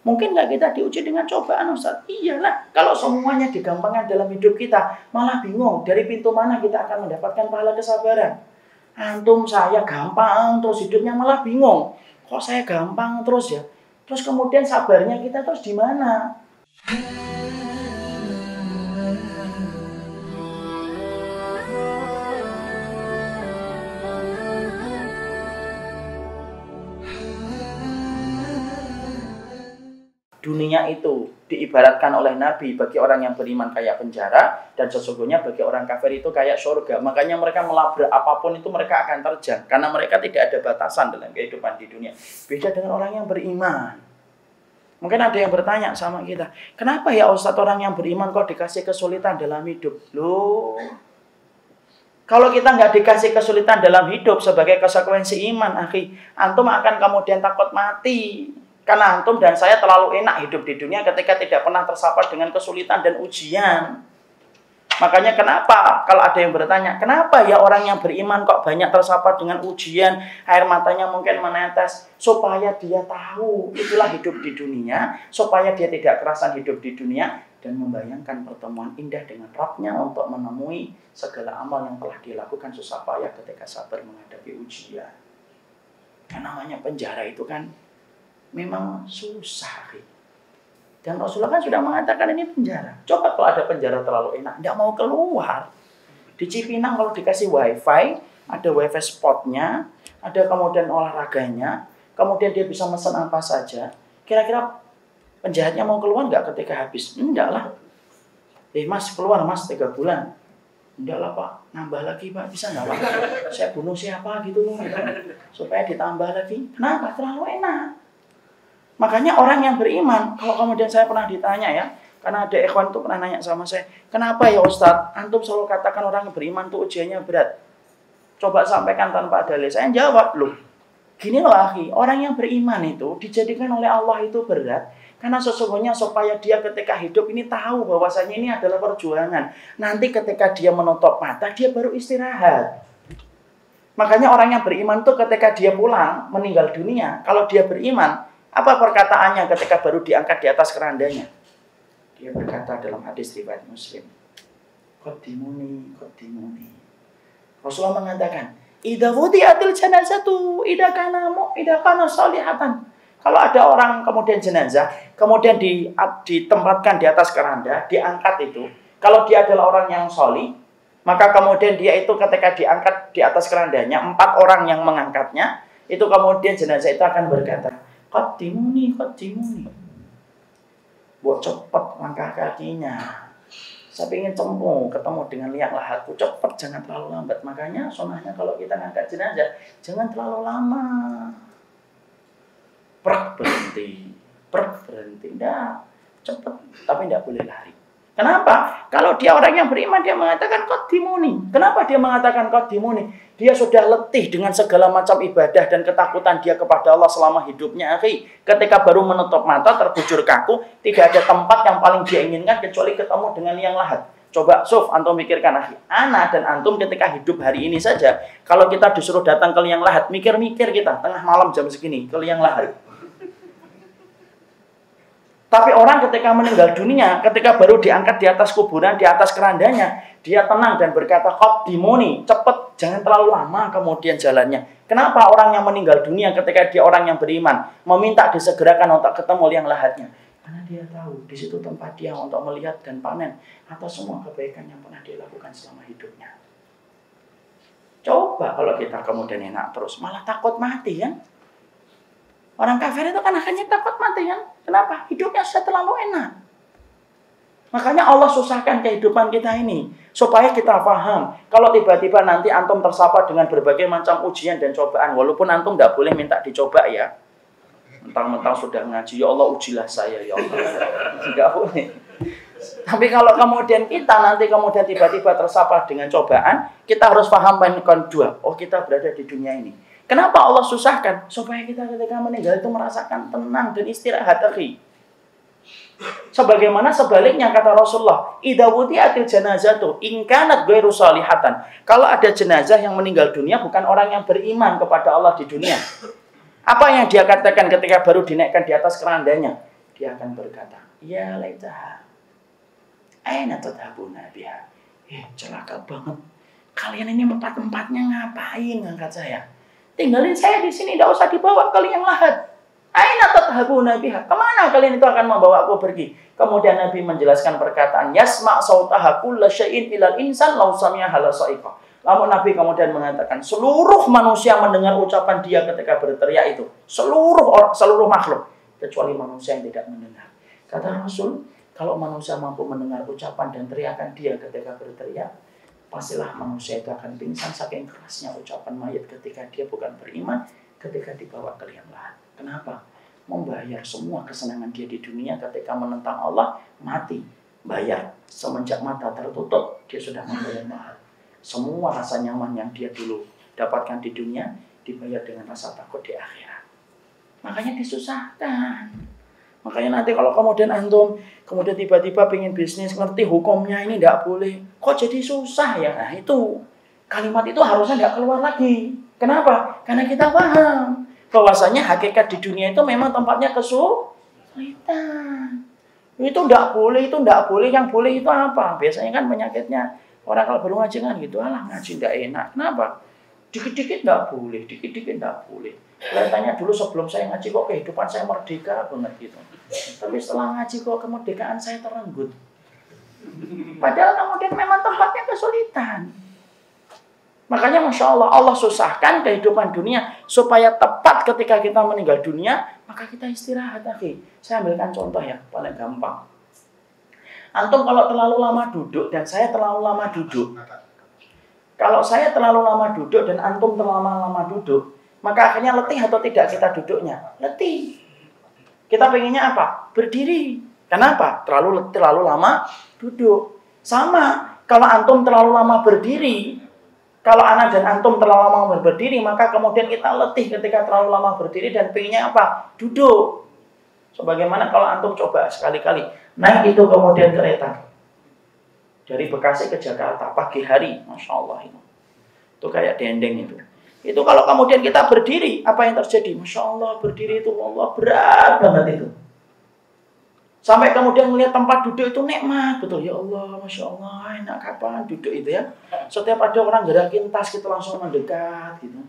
Mungkin nggak kita diuji dengan cobaan, Ustaz? Iyalah, kalau semuanya digampangkan dalam hidup kita, malah bingung dari pintu mana kita akan mendapatkan pahala kesabaran. Antum saya gampang terus hidupnya malah bingung. Kok saya gampang terus ya? Terus kemudian sabarnya kita terus di mana? Dunia itu diibaratkan oleh Nabi bagi orang yang beriman kayak penjara, dan sesungguhnya bagi orang kafir itu kayak surga. Makanya mereka melabrak apapun itu mereka akan terjang, karena mereka tidak ada batasan dalam kehidupan di dunia. Beda dengan orang yang beriman. Mungkin ada yang bertanya sama kita, kenapa ya Ustadz orang yang beriman kok dikasih kesulitan dalam hidup? Loh, kalau kita nggak dikasih kesulitan dalam hidup sebagai konsekuensi iman, akhi, antum akan kemudian takut mati. Karena antum dan saya terlalu enak hidup di dunia ketika tidak pernah tersapar dengan kesulitan dan ujian. Makanya kenapa kalau ada yang bertanya, kenapa ya orang yang beriman kok banyak tersapar dengan ujian, air matanya mungkin menetes, supaya dia tahu itulah hidup di dunia, supaya dia tidak kerasan hidup di dunia, dan membayangkan pertemuan indah dengan Rabbnya untuk menemui segala amal yang telah dilakukan susah payah ketika sabar menghadapi ujian. Yang namanya penjara itu kan memang susah. Dan Rasulullah kan sudah mengatakan ini penjara. Coba kalau ada penjara terlalu enak, tidak mau keluar. Di Cipinang kalau dikasih wifi, ada wifi spotnya, ada kemudian olahraganya, kemudian dia bisa pesan apa saja. Kira-kira penjahatnya mau keluar nggak ketika habis? Enggak lah. Mas keluar mas 3 bulan. Enggak lah Pak, nambah lagi Pak, bisa nggak Pak? Saya bunuh siapa gitu loh, supaya ditambah lagi. Kenapa? Terlalu enak. Makanya orang yang beriman, kalau kemudian saya pernah ditanya ya, karena ada ikhwan tuh pernah nanya sama saya, kenapa ya Ustadz, antum selalu katakan orang yang beriman tuh ujiannya berat? Coba sampaikan tanpa dalil. Saya jawab, loh, gini loh akhi, orang yang beriman itu dijadikan oleh Allah itu berat, karena sesungguhnya supaya dia ketika hidup ini tahu bahwasanya ini adalah perjuangan. Nanti ketika dia menutup mata, dia baru istirahat. Makanya orang yang beriman tuh ketika dia pulang, meninggal dunia, kalau dia beriman, apa perkataannya ketika baru diangkat di atas kerandanya? Dia berkata dalam hadis riwayat Muslim, Qaddimuni, qaddimuni. Rasulullah mengatakan, idza wudi'atil janazatu idza kana salihatan. Kalau ada orang kemudian jenazah, kemudian ditempatkan di atas keranda, diangkat itu, kalau dia adalah orang yang sholih, maka kemudian dia itu ketika diangkat di atas kerandanya, 4 orang yang mengangkatnya, itu kemudian jenazah itu akan berkata, Qaddimuni, qaddimuni. Buat cepet langkah kakinya. Saya ingin ketemu dengan liang lahatku. Cepet, jangan terlalu lambat. Makanya sunnahnya kalau kita ngangkat jenazah, jangan terlalu lama. Berhenti. Nggak, cepet. Tapi nggak boleh lari. Kenapa? Kalau dia orang yang beriman, dia mengatakan qaddimuni. Kenapa dia mengatakan qaddimuni? Dia sudah letih dengan segala macam ibadah dan ketakutan dia kepada Allah selama hidupnya. Akhi, ketika baru menutup mata, terbujur kaku, tidak ada tempat yang paling dia inginkan kecuali ketemu dengan liang lahat. Coba, Suf, antum mikirkan, akhi. Ana dan antum ketika hidup hari ini saja, kalau kita disuruh datang ke liang lahat, mikir-mikir kita, tengah malam jam segini, ke liang lahat. Tapi orang ketika meninggal dunia, ketika baru diangkat di atas kuburan, di atas kerandanya, dia tenang dan berkata, qaddimuni, cepet, jangan terlalu lama kemudian jalannya. Kenapa orang yang meninggal dunia ketika dia orang yang beriman, meminta disegerakan untuk ketemu liang lahatnya? Karena dia tahu, di situ tempat dia untuk melihat dan panen atas semua kebaikan yang pernah dia lakukan selama hidupnya. Coba kalau kita kemudian enak terus, malah takut mati kan? Orang kafir itu kan akhirnya takut mati kan? Kenapa? Hidupnya sudah terlalu enak. Makanya Allah susahkan kehidupan kita ini. Supaya kita paham. Kalau tiba-tiba nanti antum tersapar dengan berbagai macam ujian dan cobaan. Walaupun antum tidak boleh minta dicoba ya. Mentang-mentang sudah ngaji. Ya Allah ujilah saya ya Allah. Tidak boleh. Tapi kalau kemudian kita nanti kemudian tiba-tiba tersapar dengan cobaan. Kita harus paham poin kedua. Oh kita berada di dunia ini. Kenapa Allah susahkan? Supaya kita ketika meninggal itu merasakan tenang dan istirahat. Sebagaimana sebaliknya kata Rasulullah, idza wudi'atil janazatu in kanat ghairu salihatan. Kalau ada jenazah yang meninggal dunia bukan orang yang beriman kepada Allah di dunia. Apa yang dia katakan ketika baru dinaikkan di atas kerandanya? dia akan berkata, ya laitaha, aina tadhabuna biha. Celaka banget. Kalian ini empat-empatnya ngapain ngangkat saya? Tinggalin saya di sini, tidak usah dibawa ke liang lahat. Aina tadhabuna biha. Kemana kalian itu akan membawa aku pergi? Kemudian Nabi menjelaskan perkataan, yasma' sautaha kulla syai'in ilal insan law sami'aha la sa'iqa. Lalu Nabi kemudian mengatakan, seluruh manusia mendengar ucapan dia ketika berteriak itu. Seluruh makhluk. Kecuali manusia yang tidak mendengar. Kata Rasul, kalau manusia mampu mendengar ucapan dan teriakan dia ketika berteriak, pastilah manusia itu akan pingsan saking kerasnya ucapan mayat ketika dia bukan beriman, ketika dibawa ke liang lahat. Kenapa? Membayar semua kesenangan dia di dunia ketika menentang Allah, mati. Bayar. Semenjak mata tertutup, dia sudah membayar mahal. Semua rasa nyaman yang dia dulu dapatkan di dunia, dibayar dengan rasa takut di akhirat. Makanya disusahkan. Makanya nanti kalau kemudian antum, kemudian tiba-tiba pengen bisnis, ngerti hukumnya ini tidak boleh. Kok jadi susah ya? Nah itu, kalimat itu harusnya tidak keluar lagi. Kenapa? Karena kita paham bahwasanya hakikat di dunia itu memang tempatnya kesulitan. Itu tidak boleh, yang boleh itu apa? Biasanya kan penyakitnya orang kalau baru ngaji kan gitu, alah ngaji tidak enak. Kenapa? Dikit-dikit tidak boleh, dikit-dikit tidak boleh. Kelihatannya dulu sebelum saya ngaji kok kehidupan saya merdeka banget gitu. Tapi setelah ngaji kok kemerdekaan saya terenggut. Padahal kemudian memang tempatnya kesulitan. Makanya Masya Allah, Allah susahkan kehidupan dunia supaya tepat ketika kita meninggal dunia, maka kita istirahat. Saya ambilkan contoh ya, paling gampang. Antum kalau terlalu lama duduk dan saya terlalu lama duduk. Kalau saya terlalu lama duduk dan antum terlalu lama duduk, maka akhirnya letih atau tidak kita duduknya? Letih. Kita pengennya apa? Berdiri. Kenapa? Terlalu lama duduk. Sama, kalau antum terlalu lama berdiri, kalau anak dan antum terlalu lama berdiri, maka kemudian kita letih ketika terlalu lama berdiri dan pengennya apa? Duduk. Sebagaimana kalau antum coba sekali-kali naik itu kemudian kereta dari Bekasi ke Jakarta pagi hari, Masya Allah itu kayak dendeng itu. Itu kalau kemudian kita berdiri, apa yang terjadi? Masya Allah, berdiri itu Allah berat banget itu. Sampai kemudian melihat tempat duduk itu nikmat, betul ya Allah, Masya Allah, enak kapan duduk itu ya. Setiap ada orang gerakin tas kita langsung mendekat gitu.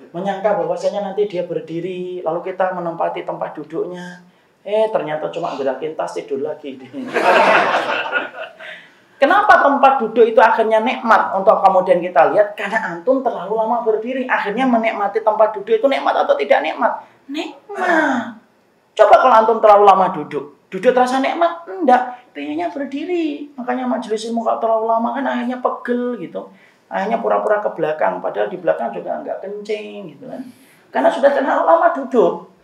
Menyangka bahwasanya nanti dia berdiri, lalu kita menempati tempat duduknya. Ternyata cuma gerakin tas tidur lagi. Kenapa tempat duduk itu akhirnya nikmat untuk kemudian kita lihat? Karena antum terlalu lama berdiri, akhirnya menikmati tempat duduk itu nikmat atau tidak nikmat? Nikmat. Coba kalau antum terlalu lama duduk terasa nikmat? Enggak, pengennya berdiri. Makanya majelis ilmu kalau terlalu lama kan akhirnya pegel gitu. Akhirnya pura-pura ke belakang, padahal di belakang juga enggak kencing gitu kan. Karena sudah terlalu lama duduk.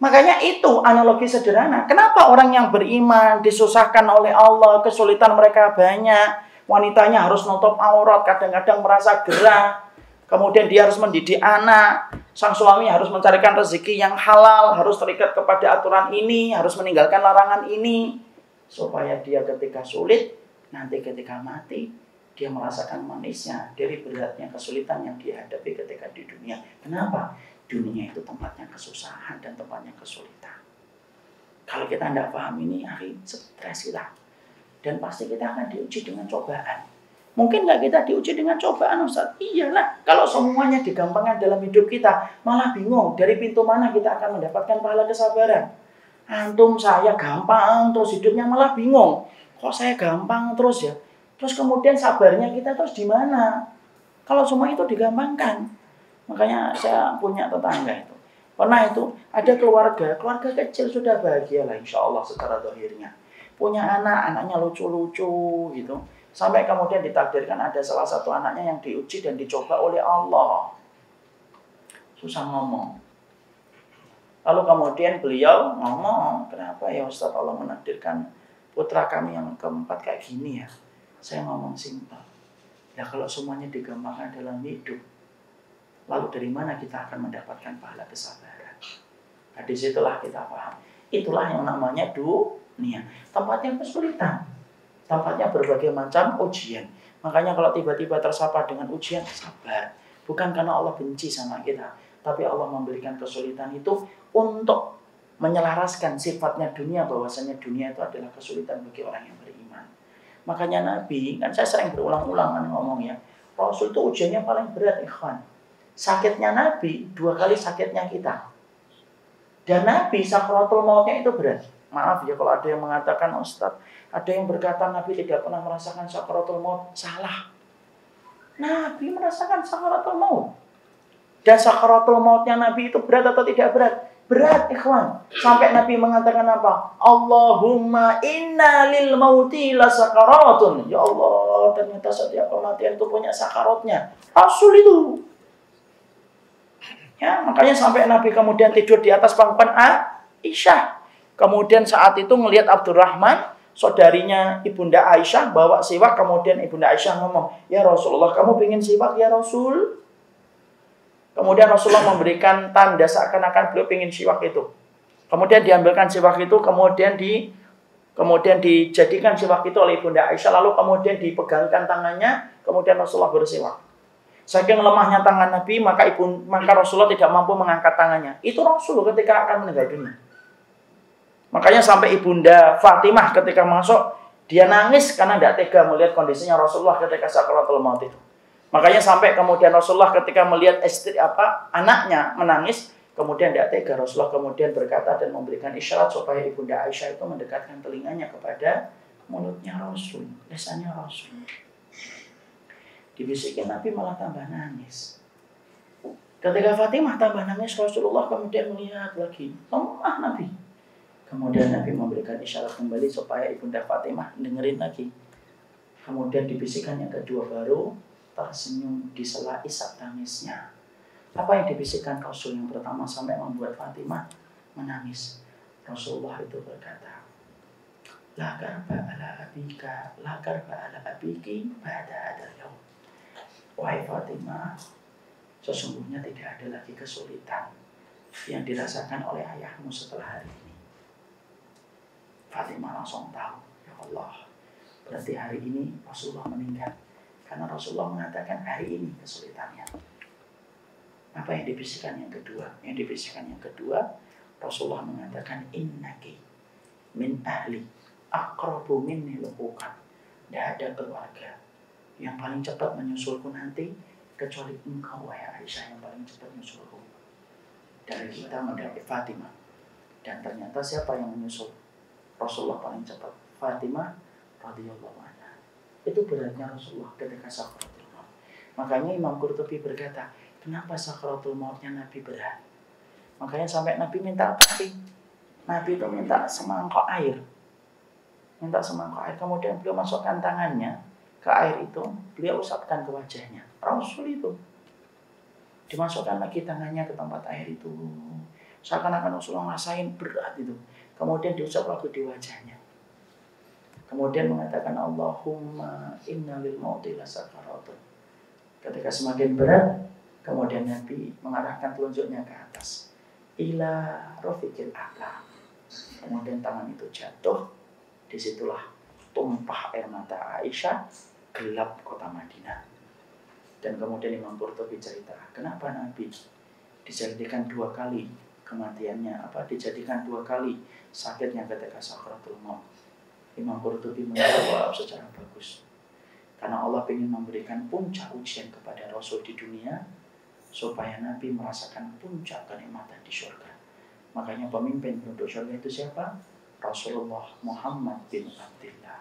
Makanya itu analogi sederhana. Kenapa orang yang beriman disusahkan oleh Allah, kesulitan mereka banyak. Wanitanya harus nutup aurat, kadang-kadang merasa gerah. Kemudian dia harus mendidik anak. Sang suami harus mencarikan rezeki yang halal, harus terikat kepada aturan ini, harus meninggalkan larangan ini. Supaya dia ketika sulit, nanti ketika mati, dia merasakan manisnya dari beratnya kesulitan yang dia hadapi ketika di dunia. Kenapa? Dunia itu tempatnya kesusahan dan tempatnya kesulitan. Kalau kita tidak paham ini, stres kita. Dan pasti kita akan diuji dengan cobaan. Mungkin nggak kita diuji dengan cobaan, Ustaz? Iyalah, kalau semuanya digampangkan dalam hidup kita, malah bingung dari pintu mana kita akan mendapatkan pahala kesabaran. Antum, saya gampang, terus hidupnya malah bingung. Kok saya gampang terus ya? Terus kemudian sabarnya kita terus di mana? Kalau semua itu digampangkan. Makanya saya punya tetangga itu. Pernah itu, ada keluarga kecil sudah bahagia lah insya Allah secara zahirnya. Punya anaknya lucu-lucu gitu. Sampai kemudian ditakdirkan ada salah satu anaknya yang diuji dan dicoba oleh Allah. Susah ngomong. Lalu kemudian beliau ngomong, kenapa ya Ustaz Allah menakdirkan putra kami yang keempat kayak gini ya? Saya ngomong simpel. Ya kalau semuanya digampangkan dalam hidup, lalu dari mana kita akan mendapatkan pahala kesabaran? Nah, disitulah kita paham. Itulah yang namanya dunia. Tempatnya kesulitan. Tempatnya berbagai macam ujian. Makanya kalau tiba-tiba tersapa dengan ujian, sabar. Bukan karena Allah benci sama kita. Tapi Allah memberikan kesulitan itu untuk menyelaraskan sifatnya dunia, bahwasanya dunia itu adalah kesulitan bagi orang yang beriman. Makanya Nabi, kan saya sering berulang-ulang kan ngomong ya, Rasul itu ujiannya paling berat, ikhwan. Sakitnya Nabi 2 kali sakitnya kita. Dan Nabi sakaratul mautnya itu berat. Maaf ya kalau ada yang mengatakan, Ustaz, ada yang berkata Nabi tidak pernah merasakan sakaratul maut. Salah. Nabi merasakan sakaratul maut. Dan sakaratul mautnya Nabi itu berat atau tidak berat? Berat, ikhwan. Sampai Nabi mengatakan apa? Allahumma inna lil mauti la sakaratun. Ya Allah, ternyata setiap kematian itu punya sakaratnya. Rasul itu. Ya, makanya sampai Nabi kemudian tidur di atas pangkuan Aisyah. Kemudian saat itu melihat Abdurrahman, saudarinya Ibunda Aisyah, bawa siwak. Kemudian Ibunda Aisyah ngomong, ya Rasulullah, kamu pengen siwak ya Rasul? Kemudian Rasulullah memberikan tanda seakan-akan beliau ingin siwak itu. Kemudian diambilkan siwak itu, kemudian dijadikan siwak itu oleh Ibunda Aisyah, lalu kemudian dipegangkan tangannya, kemudian Rasulullah bersiwak. Saking lemahnya tangan Nabi, maka Rasulullah tidak mampu mengangkat tangannya. Itu Rasul ketika akan meninggal dunia. Makanya sampai Ibunda Fatimah ketika masuk, dia nangis karena tidak tega melihat kondisinya Rasulullah ketika sakaratul maut itu. Makanya sampai kemudian Rasulullah ketika melihat anaknya menangis, kemudian tidak tega, Rasulullah kemudian berkata dan memberikan isyarat supaya Ibunda Aisyah itu mendekatkan telinganya kepada mulutnya Rasul, lisannya Rasul. Dibisikin Nabi malah tambah nangis. Ketika Fatimah tambah nangis, Rasulullah kemudian melihat lagi, lemah Nabi. Kemudian Nabi memberikan isyarat kembali supaya Ibunda Fatimah dengerin lagi. Kemudian dibisikkan yang kedua, baru tersenyum di sela isak tangisnya. Apa yang dibisikkan Rasul yang pertama sampai membuat Fatimah menangis? Rasulullah itu berkata, la karba ala abika, la karba ala abiki ba'da hadzal yaum. Wahai Fatimah, sesungguhnya tidak ada lagi kesulitan yang dirasakan oleh ayahmu setelah hari ini. Fatimah langsung tahu, ya Allah, berarti hari ini Rasulullah meninggal. Karena Rasulullah mengatakan hari ini kesulitannya. Apa yang dibisikkan yang kedua? Yang dibisikkan yang kedua, Rasulullah mengatakan, innaki min ahli aqrabu minni luqukan. Tidak ada keluarga yang paling cepat menyusulku nanti kecuali engkau, wahai Aisyah, yang paling cepat menyusulku. Dari kita mendapati Fatimah. Dan ternyata siapa yang menyusul Rasulullah paling cepat? Fatimah radhiyallahu anha. Itu beratnya Rasulullah ketika sakaratul maut. Makanya Imam Qurtubi berkata, kenapa sakaratul mautnya Nabi berat? Makanya sampai Nabi minta apa sih? Nabi itu minta semangkok air. Minta semangkok air. Kemudian beliau masukkan tangannya ke air itu, beliau usapkan ke wajahnya. Rasul itu dimasukkan lagi tangannya ke tempat air itu. Seakan-akan Rasulullah ngerasain berat itu. Kemudian diusap lagi di wajahnya. Kemudian mengatakan, Allahumma inna lil mauti la sakaratun. Ketika semakin berat, kemudian Nabi mengarahkan telunjuknya ke atas. Ila rafiqil a'la. Kemudian tangan itu jatuh. Disitulah tumpah air mata Aisyah, gelap kota Madinah. Dan kemudian Imam Qurtubi cerita, kenapa Nabi dijadikan 2 kali kematiannya, dijadikan 2 kali sakitnya ketika sakaratul maut. Imam Qurtubi menjawab secara bagus. Karena Allah ingin memberikan puncak ujian kepada Rasul di dunia, supaya Nabi merasakan puncak kenikmatan di surga. Makanya pemimpin penduduk surga itu siapa? Rasulullah Muhammad bin Abdullah.